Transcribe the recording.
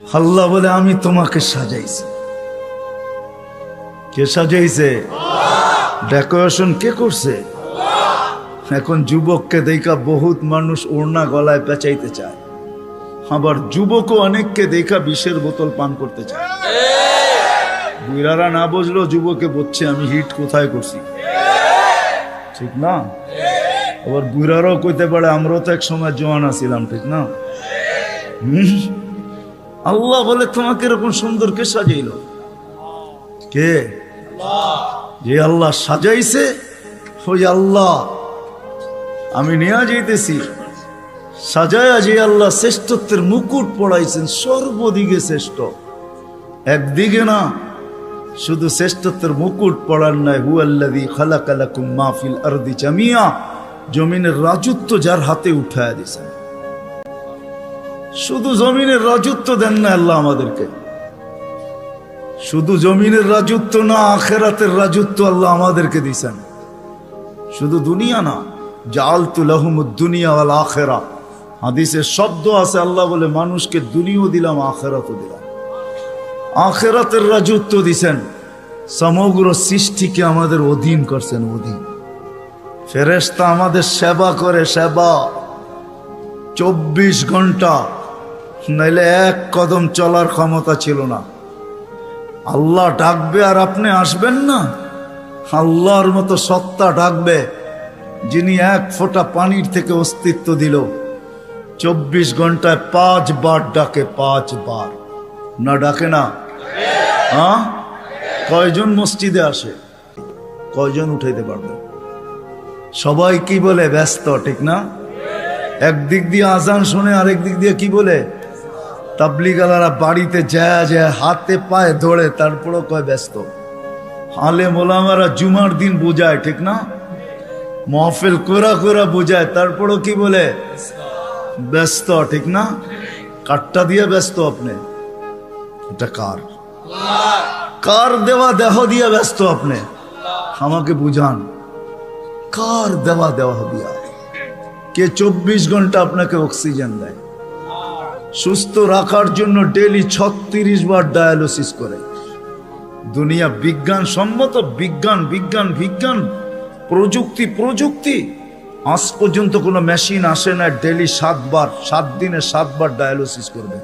আল্লাহ বলে আমি তোমাকে সাজাইছি। কে সাজাইছে? ডেকোরেশন কে করছে? এখন যুবককে দেখা বহুত মানুষ ওড়না গলায় পেঁচাইতে চায়, আবার যুবকও অনেককে দেখা বিষের বোতল পান করতে চায়। বুড়ারা না বুঝলো যুবকে বলছে আমি হিট কোথায় করছি, ঠিক না? আবার বুড়ারাও কইতে পারে আমরাও তো এক সময় জওয়ান আছিলাম, ঠিক না? আল্লাহ বলে তোমাকে এরকম সুন্দর কে সাজাইল? কে? যে আল্লাহ সাজাইছে ওই আল্লাহ আমি নিয়ে যাইতেছি। সাজায়া যে আল্লাহ শ্রেষ্ঠত্বের মুকুট পড়াইছেন, সর্বদিকে শ্রেষ্ঠ, একদিকে না, শুধু শ্রেষ্ঠত্বের মুকুট পড়ার নাই, হুয়াল্লাযী খালাকা লাকুম মা ফিল আরদি জামিয়া, জমিনের রাজত্ব যার হাতে উঠায়া দিয়েছেন। শুধু জমিনের রাজত্ব দেন না আল্লাহ আমাদেরকে, শুধু জমিনের রাজত্ব না, আখিরাতের রাজত্ব আল্লাহ আমাদেরকে দিয়েছেন। শুধু দুনিয়া না, জাআলতু লাহুমুদ দুনিয়া ওয়াল আখিরা, হাদিসে শব্দ আছে আল্লাহ বলে মানুষকে দুনিয়াও দিলাম আখিরাতও দিলাম। আখিরাতের রাজত্ব দিয়েছেন, সমগ্র সৃষ্টিকে আমাদের অধীন করছেন, অধীন। ফেরেশতা আমাদের সেবা করে, সেবা 24 ঘন্টা, নাইলে এক কদম চলার ক্ষমতা ছিল না। আল্লাহ ডাকবে আর আপনি আসবেন না? আল্লাহর মতো সত্তা ডাকবে যিনি এক ফোঁটা পানির থেকে অস্তিত্ব দিল, 24 ঘন্টায় 5 বার ডাকে, 5 বার। না ডাকে না? হ্যাঁ, কয়জন মসজিদে আসে? কয়জন উঠাইতে পারবে? সবাই কি বলে? ব্যস্ত, ঠিক না? একদিক দিয়ে আজান শুনে, আরেক দিক দিয়ে কি বলে? তাবলীগালারা বাড়িতে যায় যায় হাতে পায়ে ধরে, তারপরও কয় ব্যস্ত। আলেম ওলামারা জুমার দিন বোঝায়, ঠিক না? মাহফিল কোরা কোরা বোঝায়, তারপরও কি বলে? ব্যস্ত, ঠিক না? কাটটা দিয়ে ব্যস্ত আপনি, এটা কার? কার দেওয়া দেহ দিয়ে ব্যস্ত আপনি? আমাকে বুঝান, কার দেওয়া দেহ দিয়া? কে 24 ঘন্টা আপনাকে অক্সিজেন দেয়? সুস্থ রাখার জন্য ডেইলি 36 বার ডায়ালিসিস করে। দুনিয়া বিজ্ঞান সম্মত, বিজ্ঞান বিজ্ঞান বিজ্ঞান, প্রযুক্তি প্রযুক্তি, আজ পর্যন্ত কোনো মেশিন আসে না ডেইলি 7 বার, 7 দিনে 7 বার ডায়ালিসিস করবে।